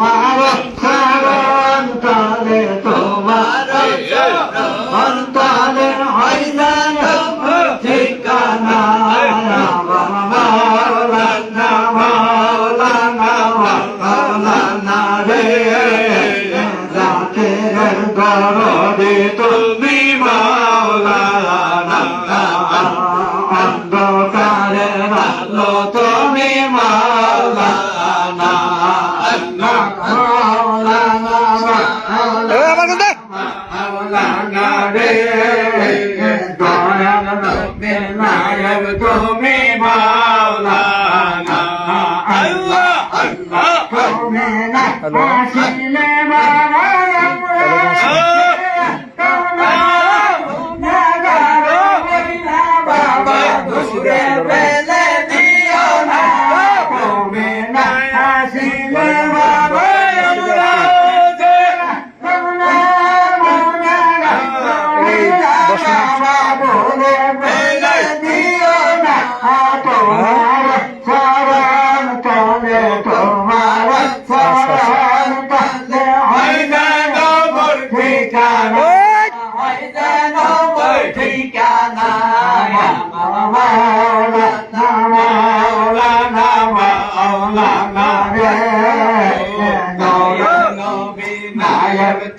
তোমার চরণ তলে তোমার অন্তরে হয় যেন ঠিকানা মাওলানা মাওলানা মাওলানা রে জাকের দরদে তুমি মাওলানা অন্ধকারে আলো তুমি মাওলানা মাওলানা মাওলানা রে দয়াল রব্বে নায়ক তুমি মাওলানা আল্লাহ আল্লাহ তুমি না আসিলে বাবা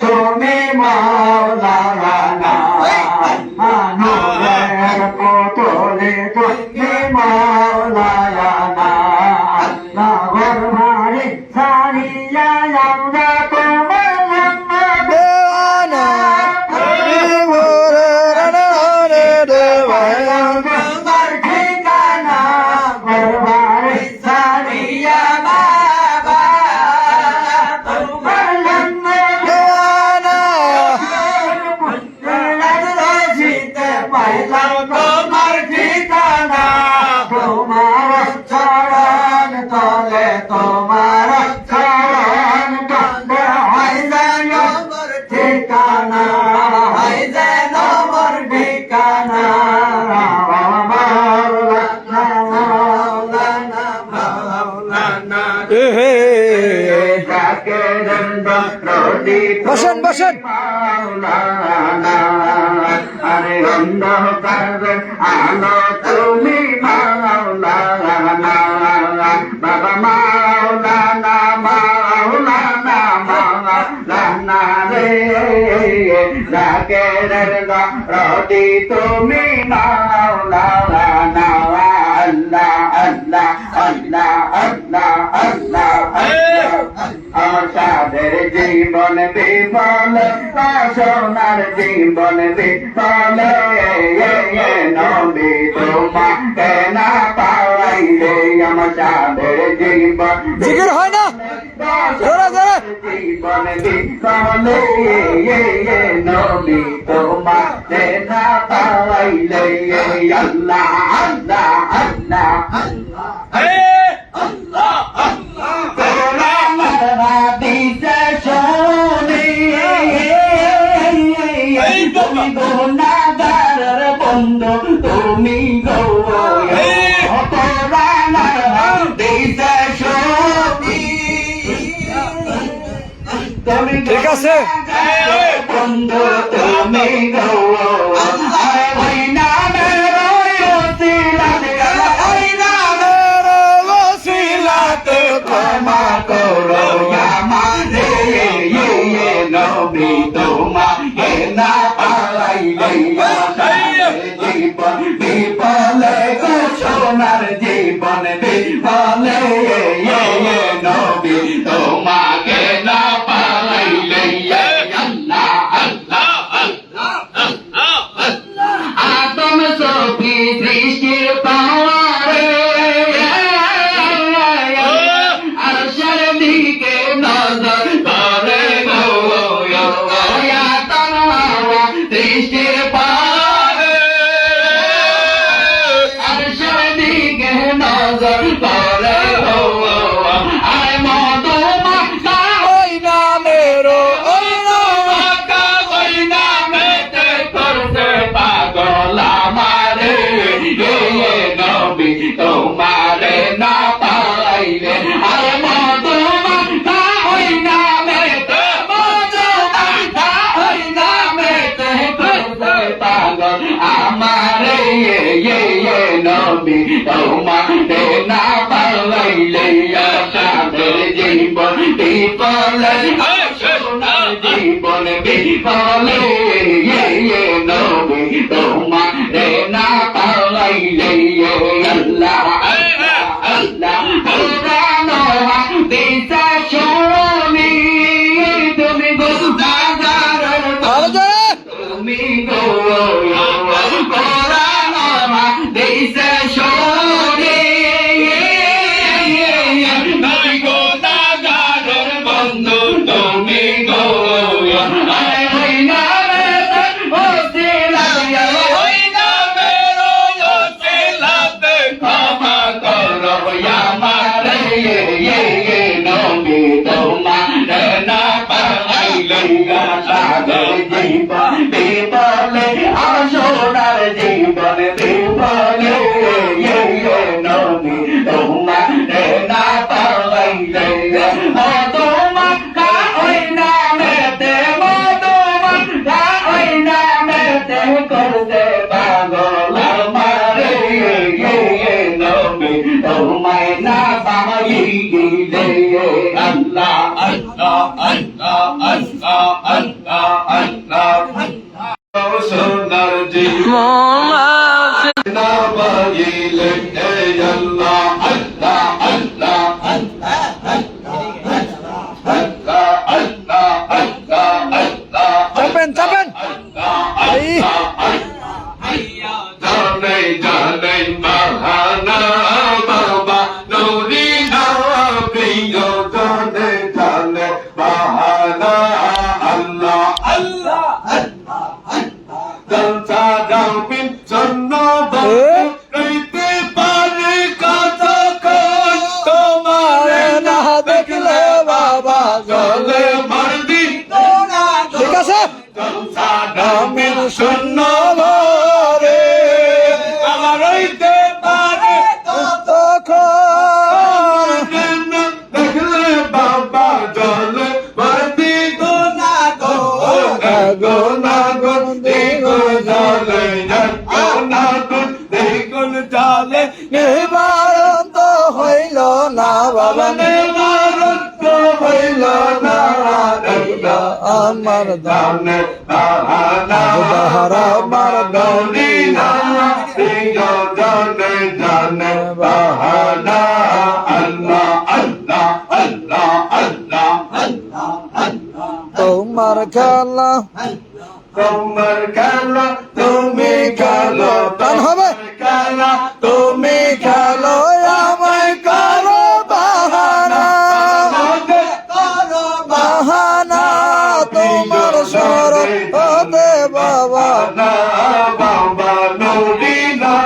তুমি মাওলানা নূরের পুতুলে তুমি মাওলানা আল্লাহর বাড়ি সারিয়া আমরা তোমার দেওয়ানা তোমার ঠিকানা বাড়ি সারিয়া বাবা তোমার ঠিকানা তোমার চরণ তলে তোমার চরণ তলে হয় যেন ঠিকানা হয় যেন মোর ঠিকানা মাওলানা মাওলানা মাওলানা বসেন বসেন মাওলানা আরে অন্ধকার আলো তুমি মাওলানা বাবা মাওলানা মাওলানা মাওলানা রে জাকের রতি তুমি মাওলানা আল্লাহ আল্লাহ আল্লাহ আল্লাহ আল্লাহ আশাদের জীবন বিফল সোনার জীবন বিফল নবী তোমাকে না পাইলে আমাদের জীবন জিকির হয় না জোরে জোরে জীবন বিফল নবী তোমাকে না পাইলে আল্লাহ আল্লাহ আল্লাহ আল্লাহ আল্লাহ তুমি গুনাহগারের বন্ধু তুমি গো ঠিক আছে বন্ধু তুমি গো নবী তোমাকে না পাইলে জীবন বিফলে সোনার জীবন বিফলে নবী তোমাকে না পাইলে আল্লাহ আল্লাহ আল্লাহ আদম সফি দৃষ্টির পাওয়ারে আরশের দিকে নজর করে দৃষ্টির পারে আরশের দিকে নজর করে আরে মধুমা তোমারে না পাইলে আশাদের জীবন বিফলে সোনার জীবন বিফলে নবী তোমারে না পাইলে আল্লাহ আল্লাহ কোরআন হাদিস শুনি তুমি গো বাজারের তুমি গো কোরআন হাদিস শুনি তুমি গো বাজারের বন্ধু তুমি গো বিপলে আসোনার জীবন বিপলে নবী তোমারে না পাইলে তোমার ওই নামেতে তোমার ওই নামেতে করতে পাগল আমারে নবী তোমায় না পাইলে আল্লাহ আল্লাহ আল্লাহ আল্লাহ আল্লাহ আল্লাহ সোনার জীবন না পাইলে আল্লাহ আল্লাহ আল্লাহ আল্লাহ আল্লাহ আল্লাহ আল্লাহ আল্লাহ চাপেন চাপেন জানে জানে বাহানা বাবা নুরি না প্রিয় জানে জানে বাহানা আল্লাহ আল্লাহ জলসা যাবিন জন্য রইতে পারে কতক্ষণ তোমারে না দেখলে বাবা জলে মারবি ঠিক আছে জলসা যাবিন শূন্য ভরে আমার রইতে পারে তখন দেখলে বাবা জলে মারবি গোনা গুন দেখো জলে গোনা গুন দেখুন জলে নিবারণ তো হইল না বাবা নিবারণ তো হইল না আমার জানে বাহানা বাহারা আমার গৌরী না প্রিয় জানে জানে বাহানা আল্লাহ আল্লাহ আল্লাহ আল্লাহ আল্লাহ আল্লাহ তোমার খেলা তোমার খেলা তুমি খেলো টান হবে খেলা তুমি খেলো আমায় করো বাহানা বাহানা তোমার স্মরণ হতে বাবা না বাবা নুরি না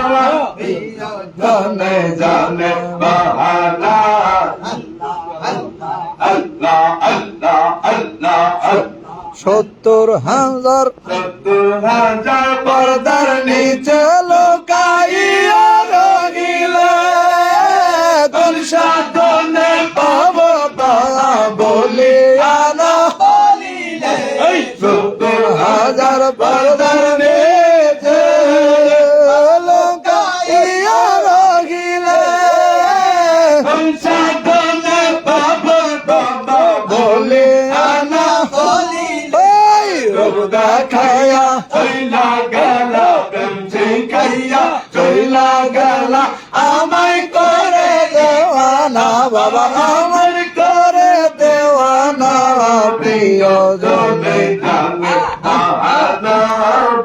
জানে জানে বাহানা আল্লাহ আল্লাহ আল্লাহ আল্লাহ ৭০,০০০ ৭০,০০০ পর্দার নিচে লোকাইয়া রহিলে কোন সাধনে পাব তারা বলিয়া না বলিলে ৭০,০০০ পর্দার নিচে লোকাইয়া রহিলে সাধনে পাব বাবা বলিয়া না বলিলে দেখায়া চইলা গেল প্রেম শিখাইয়া চইলা গেল আমায় করে দেওয়ানা বাবা আমায় করে দেওয়ানা প্রিয় জনে জানে বাহানা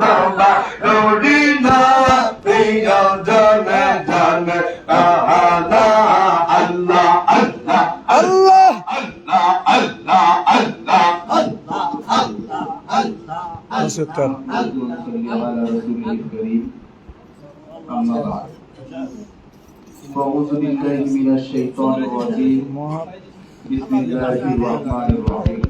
বাবা নুরি না প্রিয় জনে জানে বাহানা আল্লাহ আল্লাহ আল্লাহ আল্লাহ আল্লাহ আল্লাহ শুকর أما بعد فأعوذ بالله من الشيطان الرجيم بسم الله الرحمن الرحيم